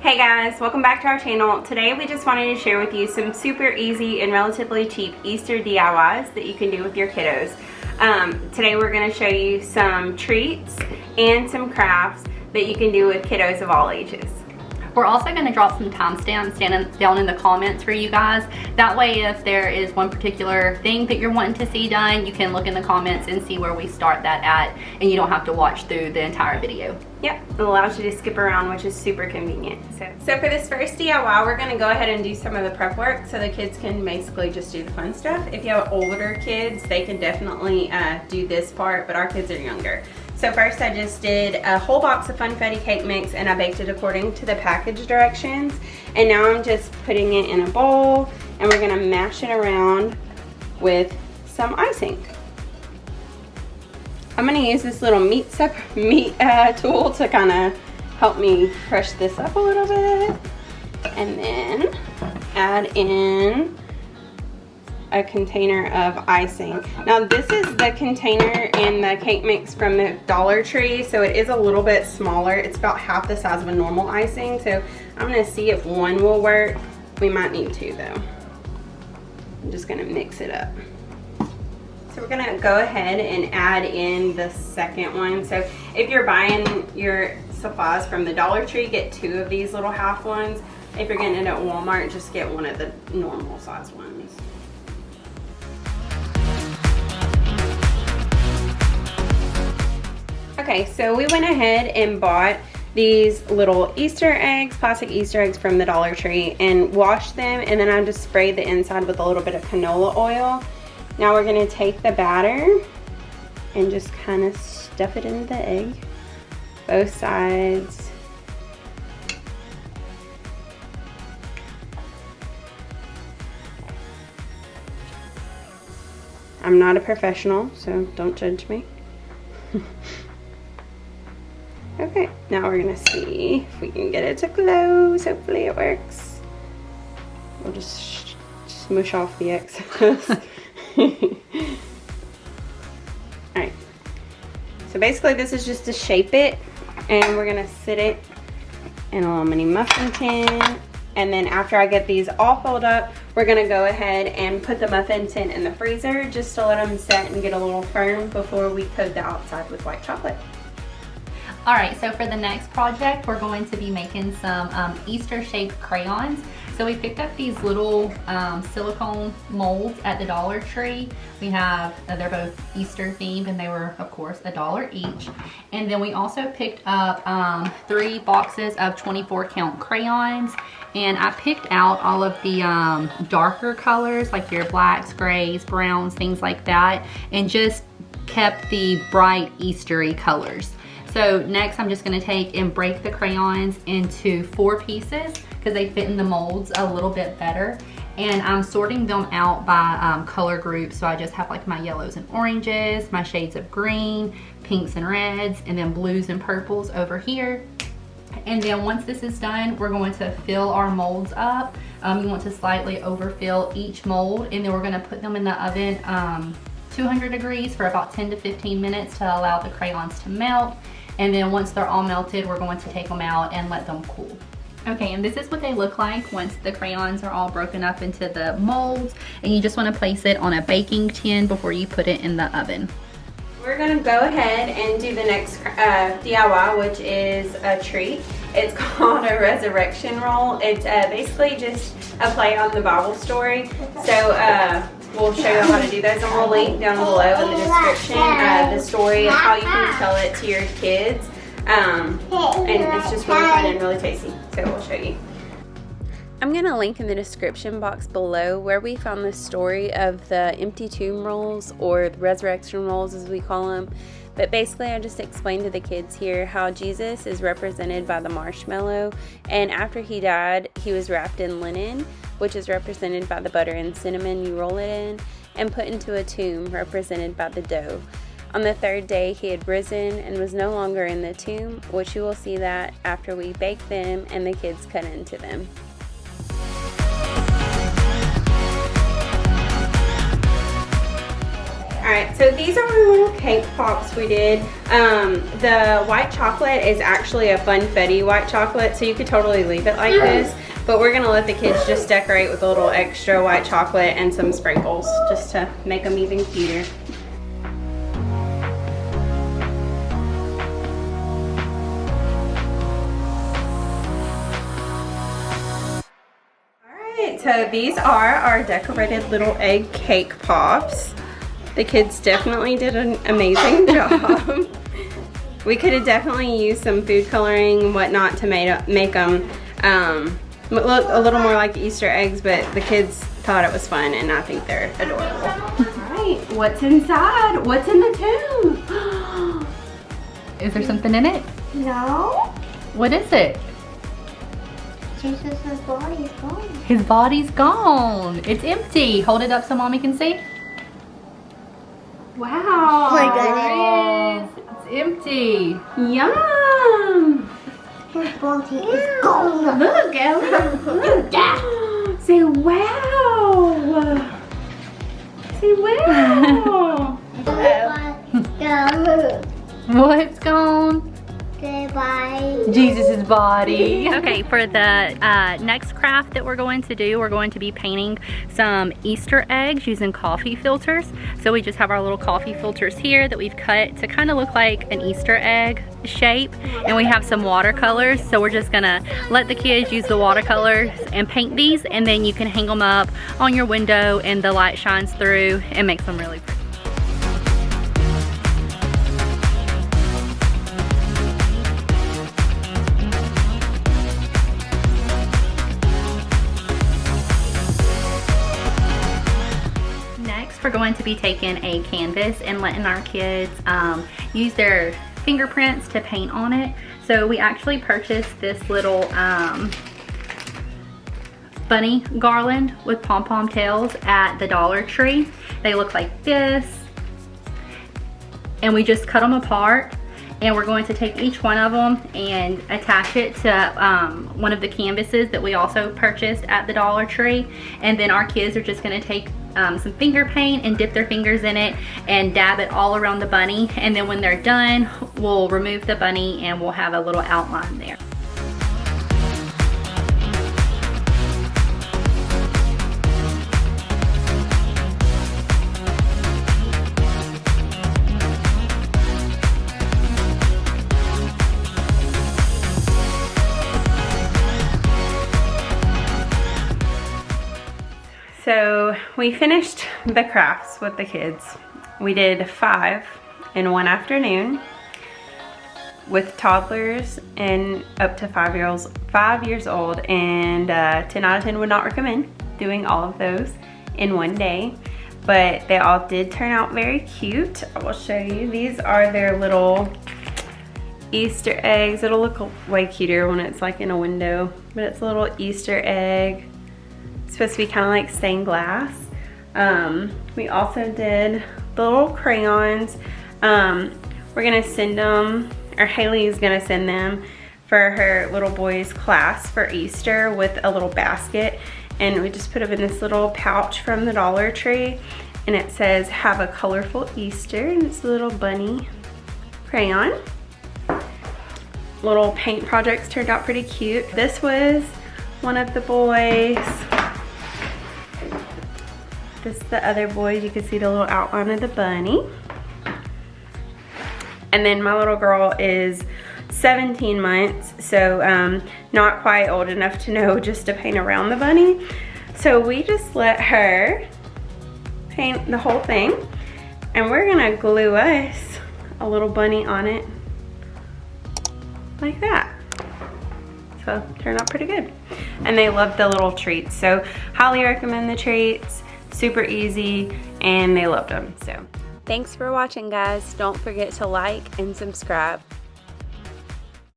Hey guys, welcome back to our channel. Today we just wanted to share with you some super easy and relatively cheap Easter DIYs that you can do with your kiddos. Today we're going to show you some treats and some crafts that you can do with kiddos of all ages. We're also going to drop some timestamps down in the comments for you guys. That way if there is one particular thing that you're wanting to see done, you can look in the comments and see where we start that at, and you don't have to watch through the entire video. Yep, it allows you to skip around, which is super convenient. So for this first DIY, we're going to go ahead and do some of the prep work so the kids can basically just do the fun stuff. If you have older kids, they can definitely do this part, but our kids are younger. So first I just did a whole box of Funfetti cake mix and I baked it according to the package directions. And now I'm just putting it in a bowl and we're gonna mash it around with some icing. I'm gonna use this little meat tool to kind of help me crush this up a little bit. And then add in a container of icing. Now this is the container in the cake mix from the Dollar Tree, so it is a little bit smaller. It's about half the size of a normal icing, so I'm gonna see if one will work. We might need two though. I'm just gonna mix it up. So we're gonna go ahead and add in the second one. So if you're buying your supplies from the Dollar Tree, get two of these little half ones. If you're getting it at Walmart, just get one of the normal size ones. Okay, so we went ahead and bought these little Easter eggs, plastic Easter eggs from the Dollar Tree, and washed them, and then I just sprayed the inside with a little bit of canola oil. Now we're gonna take the batter and just kind of stuff it into the egg, both sides. I'm not a professional, so don't judge me. Okay, now we're gonna see if we can get it to close. Hopefully it works. We'll just smoosh off the excess. Alright, so basically this is just to shape it, and we're gonna sit it in a little mini muffin tin. And then after I get these all filled up, we're gonna go ahead and put the muffin tin in the freezer just to let them set and get a little firm before we coat the outside with white chocolate. Alright, so for the next project, we're going to be making some Easter shaped crayons. So we picked up these little silicone molds at the Dollar Tree. We have, they're both Easter themed, and they were of course $1 each. And then we also picked up 3 boxes of 24 count crayons. And I picked out all of the darker colors, like your blacks, grays, browns, things like that, and just kept the bright Eastery colors. So next I'm just gonna take and break the crayons into 4 pieces because they fit in the molds a little bit better. And I'm sorting them out by color groups. So I just have like my yellows and oranges, my shades of green, pinks and reds, and then blues and purples over here. And then once this is done, we're going to fill our molds up. You want to slightly overfill each mold, and then we're gonna put them in the oven 200 degrees for about 10 to 15 minutes to allow the crayons to melt. And then once they're all melted, we're going to take them out and let them cool. Okay, and this is what they look like once the crayons are all broken up into the molds. And you just want to place it on a baking tin before you put it in the oven. We're gonna go ahead and do the next DIY, which is a treat. It's called a resurrection roll. It's basically just a play on the Bible story. So we'll show you how to do those, and we'll link down below in the description the story of how you can tell it to your kids. And it's just really fun and really tasty, so we'll show you. I'm going to link in the description box below where we found the story of the empty tomb rolls, or the resurrection rolls as we call them. But basically I just explained to the kids here how Jesus is represented by the marshmallow, and after he died he was wrapped in linen, which is represented by the butter and cinnamon you roll it in, and put into a tomb represented by the dough. On the 3rd day he had risen and was no longer in the tomb, which you will see that after we bake them and the kids cut into them. Alright, so these are our little cake pops we did. The white chocolate is actually a funfetti white chocolate, so you could totally leave it like this. But we're gonna let the kids just decorate with a little extra white chocolate and some sprinkles just to make them even cuter. Alright, so these are our decorated little egg cake pops. The kids definitely did an amazing job. We could have definitely used some food coloring and whatnot to make them look a little more like Easter eggs, but the kids thought it was fun and I think they're adorable. Alright, what's inside? What's in the tube? Is there something in it? No. What is it? Jesus' body's gone. His body's gone. It's empty. Hold it up so mommy can see. Wow. Oh my goodness. There it is. It's empty. Yum. His body is gone. Look, Ella. Look. Say wow. Say wow. What's gone? Goodbye. Jesus' body. Okay, for the next craft that we're going to do, we're going to be painting some Easter eggs using coffee filters. So we just have our little coffee filters here that we've cut to kind of look like an Easter egg shape. And we have some watercolors. So we're just gonna let the kids use the watercolors and paint these, and then you can hang them up on your window and the light shines through and makes them really pretty. We're going to be taking a canvas and letting our kids use their fingerprints to paint on it. So we actually purchased this little bunny garland with pom-pom tails at the Dollar Tree. They look like this, and we just cut them apart, and we're going to take each one of them and attach it to one of the canvases that we also purchased at the Dollar Tree. And then our kids are just going to take some finger paint and dip their fingers in it and dab it all around the bunny, and then when they're done, we'll remove the bunny and we'll have a little outline there. So we finished the crafts with the kids. We did 5 in one afternoon with toddlers and up to 5 years old, and 10 out of 10 would not recommend doing all of those in one day, but they all did turn out very cute. I will show you. These are their little Easter eggs. It'll look way cuter when it's like in a window, but it's a little Easter egg. It's supposed to be kind of like stained glass. We also did the little crayons. We're gonna send them, or Haley is gonna send them for her little boy's class for Easter with a little basket. And we just put them in this little pouch from the Dollar Tree. And it says, "Have a colorful Easter," and it's a little bunny crayon. Little paint projects turned out pretty cute. This was one of the boys. This is the other boys. You can see the little outline of the bunny. And then my little girl is 17 months, so not quite old enough to know just to paint around the bunny. So we just let her paint the whole thing, and we're gonna glue us a little bunny on it like that. So turned out pretty good. And they loved the little treats, so highly recommend the treats. Super easy, and they loved them. So thanks for watching, guys. Don't forget to like and subscribe.